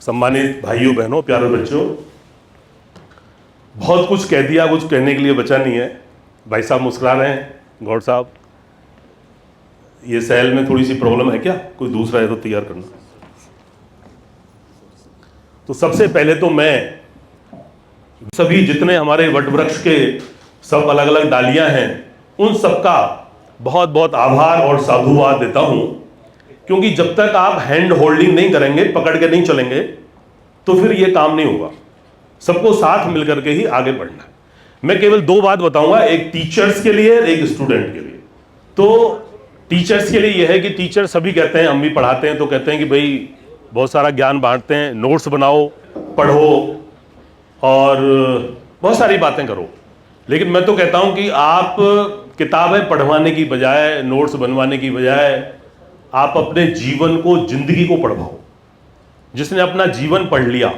सम्मानित भाइयों बहनों प्यारे बच्चों, बहुत कुछ कह दिया, कुछ कहने के लिए बचा नहीं है। भाई साहब मुस्कुरा रहे हैं। गौड़ साहब, ये सेल में थोड़ी सी प्रॉब्लम है क्या? कोई दूसरा है तो तैयार करना। तो सबसे पहले तो मैं सभी जितने हमारे वट वृक्ष के सब अलग अलग डालियां हैं उन सबका बहुत बहुत आभार और साधुवाद देता हूं, क्योंकि जब तक आप हैंड होल्डिंग नहीं करेंगे, पकड़ के नहीं चलेंगे, तो फिर ये काम नहीं होगा। सबको साथ मिलकर के ही आगे बढ़ना है। मैं केवल दो बात बताऊंगा, एक टीचर्स के लिए, एक स्टूडेंट के लिए। तो टीचर्स के लिए यह है कि टीचर सभी कहते हैं, हम भी पढ़ाते हैं तो कहते हैं कि भाई बहुत सारा ज्ञान बांटते हैं, नोट्स बनाओ, पढ़ो और बहुत सारी बातें करो। लेकिन मैं तो कहता हूं कि आप किताबें पढ़वाने की बजाय, नोट्स बनवाने की बजाय, आप अपने जीवन को, जिंदगी को पढ़वाओ। जिसने अपना जीवन पढ़ लिया,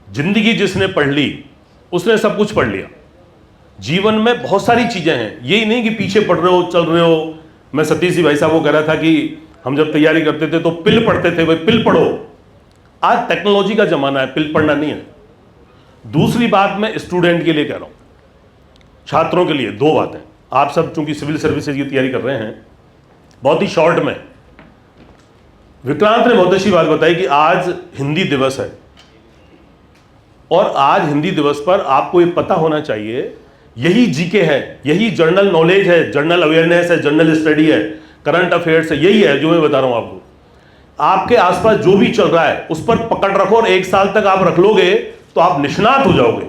जिंदगी जिसने पढ़ ली, उसने सब कुछ पढ़ लिया। जीवन में बहुत सारी चीजें हैं, यही नहीं कि पीछे पढ़ रहे हो, चल रहे हो। मैं सतीश जी भाई साहब को कह रहा था कि हम जब तैयारी करते थे तो पिल पढ़ते थे, भाई पिल पढ़ो। आज टेक्नोलॉजी का जमाना है, पिल पढ़ना नहीं है। दूसरी बात मैं स्टूडेंट के लिए कह रहा हूं, छात्रों के लिए दो बातें। आप सब चूंकि सिविल सर्विसेज की तैयारी कर रहे हैं, बहुत ही शॉर्ट में विक्रांत ने बहुत अच्छी बात बताई कि आज हिंदी दिवस है और आज हिंदी दिवस पर आपको ये पता होना चाहिए, यही जीके है, यही जनरल नॉलेज है, जनरल अवेयरनेस है, जनरल स्टडी है, करंट अफेयर्स है, यही है जो मैं बता रहा हूं आपको। आपके आसपास जो भी चल रहा है उस पर पकड़ रखो और एक साल तक आप रख लोगे तो आप निष्णात हो जाओगे।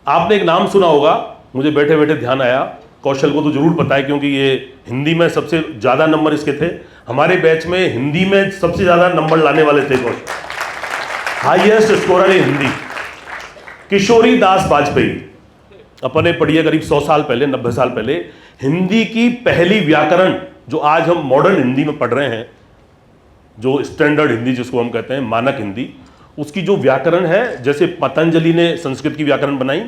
आपने एक नाम सुना होगा, मुझे बैठे बैठे ध्यान आया, कौशल को तो जरूर पता है क्योंकि ये हिंदी में सबसे ज्यादा नंबर इसके थे। हमारे बैच में हिंदी में सबसे ज्यादा नंबर लाने वाले थे कौशल, हाईएस्ट स्कोरर इन हिंदी, किशोरी दास वाजपेयी। अपने पढ़िए करीब 100 साल पहले, 90 साल पहले हिंदी की पहली व्याकरण जो आज हम मॉडर्न हिंदी में पढ़ रहे हैं, जो स्टैंडर्ड हिंदी जिसको हम कहते हैं, मानक हिंदी, उसकी जो व्याकरण है, जैसे पतंजलि ने संस्कृत की व्याकरण बनाई,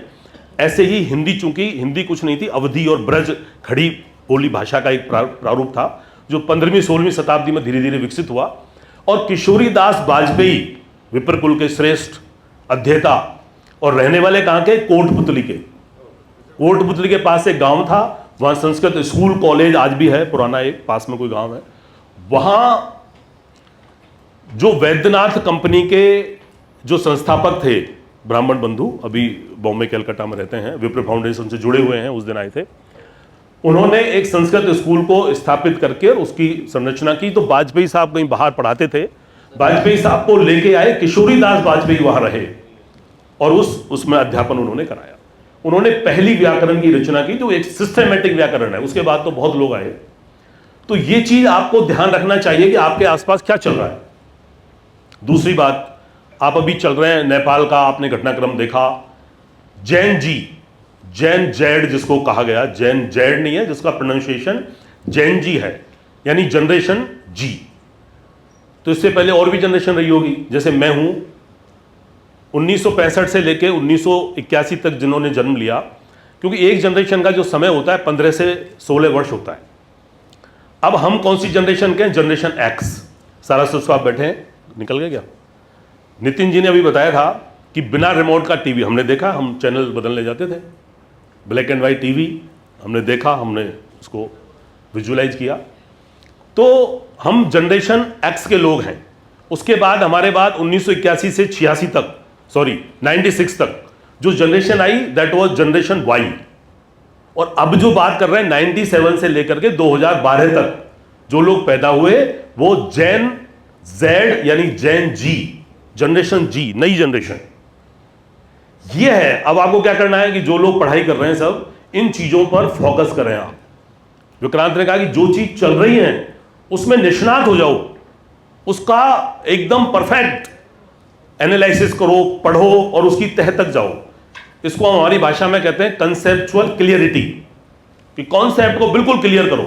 ऐसे ही हिंदी, चूंकि हिंदी कुछ नहीं थी, अवधी और ब्रज खड़ी बोली भाषा का एक प्रारूप था जो 15वीं-16वीं शताब्दी में धीरे धीरे विकसित हुआ। और किशोरी दास वाजपेयी विप्र कुल के श्रेष्ठ अध्येता, और रहने वाले कहां के? कोटपुतली के। कोटपुतली के पास एक गांव था, वहां संस्कृत स्कूल कॉलेज आज भी है, पुराना एक पास में कोई गांव है। वहां जो वैद्यनाथ कंपनी के जो संस्थापक थे, ब्राह्मण बंधु, अभी बॉम्बे कलकत्ता में रहते हैं, विप्र फाउंडेशन से जुड़े हुए हैं, उस दिन आए थे, उन्होंने एक संस्कृत स्कूल को स्थापित करके उसकी संरचना की। तो वाजपेयी साहब कहीं बाहर पढ़ाते थे, वाजपेयी साहब को लेके आए, किशोरी दास वाजपेयी वहां रहे और उसमें अध्यापन उन्होंने कराया। उन्होंने पहली व्याकरण की रचना की जो एक सिस्टमैटिक व्याकरण है। उसके बाद तो बहुत लोग आए। तो ये चीज आपको ध्यान रखना चाहिए कि आपके आसपास क्या चल रहा है। दूसरी बात, आप अभी चल रहे हैं नेपाल का, आपने घटनाक्रम देखा, जैन जी, जैन जैड जिसको कहा गया, जैन जैड नहीं है, जिसका प्रोनाउंसिएशन जैन जी है, यानी जनरेशन जी। तो इससे पहले और भी जनरेशन रही होगी, जैसे मैं हूं 1965 से लेके 1981 तक जिन्होंने जन्म लिया, क्योंकि एक जनरेशन का जो समय होता है 15 से 16 वर्ष होता है। अब हम कौन सी जनरेशन के हैं? Generation x. सारा साहब बैठे हैं, निकल गए क्या? नितिन जी ने अभी बताया था कि बिना रिमोट का टीवी हमने देखा, हम चैनल बदलने जाते थे, ब्लैक एंड वाइट टीवी हमने देखा, हमने उसको विजुअलाइज किया। तो हम जनरेशन एक्स के लोग हैं। उसके बाद हमारे बाद 1981 से 86 तक, सॉरी 96 तक जो जनरेशन आई, दैट वाज जनरेशन वाई। और अब जो बात कर रहे हैं 97 से लेकर के 2012 तक जो लोग पैदा हुए, वो जैन जेड यानी जैन जी, जनरेशन जी, नई जनरेशन ये है। अब आपको क्या करना है कि जो लोग पढ़ाई कर रहे हैं सब इन चीजों पर फोकस करें। आप, विक्रांत ने कहा कि जो चीज चल रही है उसमें निष्णात हो जाओ, उसका एकदम परफेक्ट एनालिसिस करो, पढ़ो और उसकी तह तक जाओ। इसको हमारी भाषा में कहते हैं कंसेप्चुअल क्लियरिटी, कि कॉन्सेप्ट को बिल्कुल क्लियर करो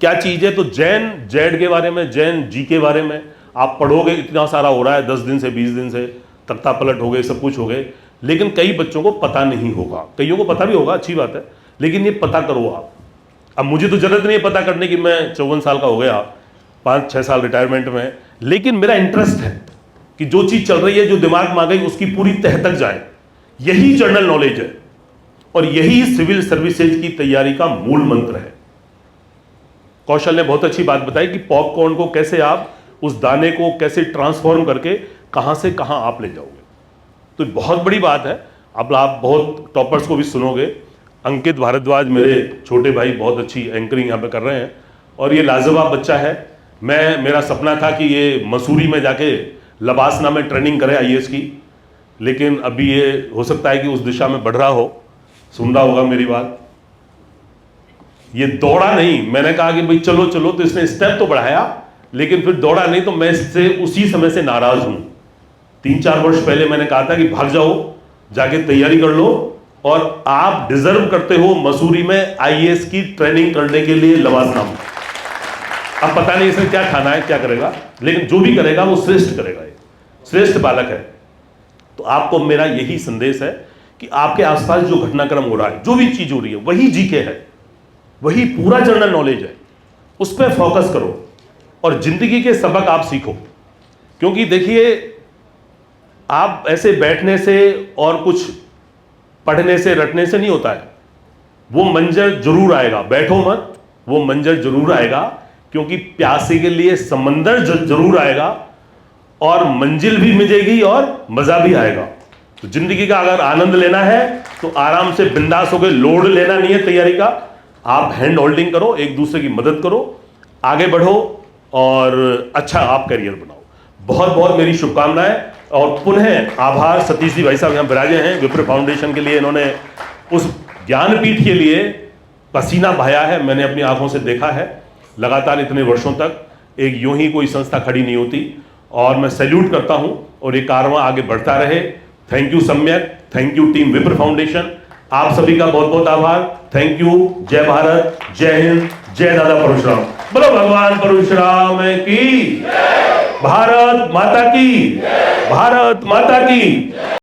क्या चीज है। तो जैन जेड के बारे में, जैन जी के बारे में आप पढ़ोगे, इतना सारा हो रहा है, 10 दिन से 20 दिन से तख्ता पलट हो गए, सब कुछ हो गए, लेकिन कई बच्चों को पता नहीं होगा, कईयों को पता भी होगा, अच्छी बात है, लेकिन ये पता करो आप। अब मुझे तो जरूरत नहीं है पता करने की, मैं 54 साल का हो गया, 5-6 साल रिटायरमेंट में, लेकिन मेरा इंटरेस्ट है कि जो चीज चल रही है, जो दिमाग में आ गई, उसकी पूरी तह तक जाए। यही जनरल नॉलेज है और यही सिविल सर्विसेज की तैयारी का मूल मंत्र है। कौशल ने बहुत अच्छी बात बताई कि पॉपकॉर्न को कैसे आप, उस दाने को कैसे ट्रांसफॉर्म करके कहां से कहां आप ले जाओगे। तो बहुत बड़ी बात है। अब आप बहुत टॉपर्स को भी सुनोगे। अंकित भारद्वाज मेरे छोटे भाई बहुत अच्छी एंकरिंग यहाँ पे कर रहे हैं और ये लाजवाब बच्चा है। मेरा सपना था कि ये मसूरी में जाके लबासना में ट्रेनिंग करे आईएएस की, लेकिन अभी ये हो सकता है कि उस दिशा में बढ़ रहा हो। सुन रहा होगा मेरी बात। ये दौड़ा नहीं, मैंने कहा कि भाई चलो चलो, तो इसने स्टेप तो बढ़ाया लेकिन फिर दौड़ा नहीं। तो मैं इससे उसी समय से नाराज हूं। 3-4 वर्ष पहले मैंने कहा था कि भाग जाओ, जाके तैयारी कर लो और आप डिजर्व करते हो मसूरी में आईएएस की ट्रेनिंग करने के लिए लवाजमा में। अब पता नहीं इसने क्या खाना है, क्या करेगा, लेकिन जो भी करेगा वो श्रेष्ठ करेगा, ये श्रेष्ठ बालक है। तो आपको मेरा यही संदेश है कि आपके आसपास जो घटनाक्रम हो रहा है, जो भी चीज हो रही है, वही जीके है, वही पूरा जनरल नॉलेज है। उस पर फोकस करो और जिंदगी के सबक आप सीखो। क्योंकि देखिए, आप ऐसे बैठने से और कुछ पढ़ने से, रटने से नहीं होता है। वो मंजर जरूर आएगा, बैठो मत, वो मंजर जरूर आएगा। क्योंकि प्यासे के लिए समंदर जरूर आएगा और मंजिल भी मिलेगी और मजा भी आएगा। तो जिंदगी का अगर आनंद लेना है तो आराम से बिंदास होकर, लोड लेना नहीं है तैयारी का। आप हैंड होल्डिंग करो, एक दूसरे की मदद करो, आगे बढ़ो और अच्छा आप करियर बनाओ। बहुत बहुत मेरी शुभकामनाएं और पुनः आभार। सतीश जी भाई साहब यहाँ विराजे हैं विप्र फाउंडेशन के लिए। इन्होंने उस ज्ञानपीठ के लिए पसीना बहाया है, मैंने अपनी आंखों से देखा है। लगातार इतने वर्षों तक एक यूं ही कोई संस्था खड़ी नहीं होती और मैं सैल्यूट करता हूं और ये कारवां आगे बढ़ता रहे। थैंक यू सम्यक, थैंक यू टीम विप्र फाउंडेशन। आप सभी का बहुत बहुत आभार। Thank you. जय भारत, जय हिंद, जय दादा परशुराम। बोलो भगवान परशुराम की, भारत माता की, भारत माता की।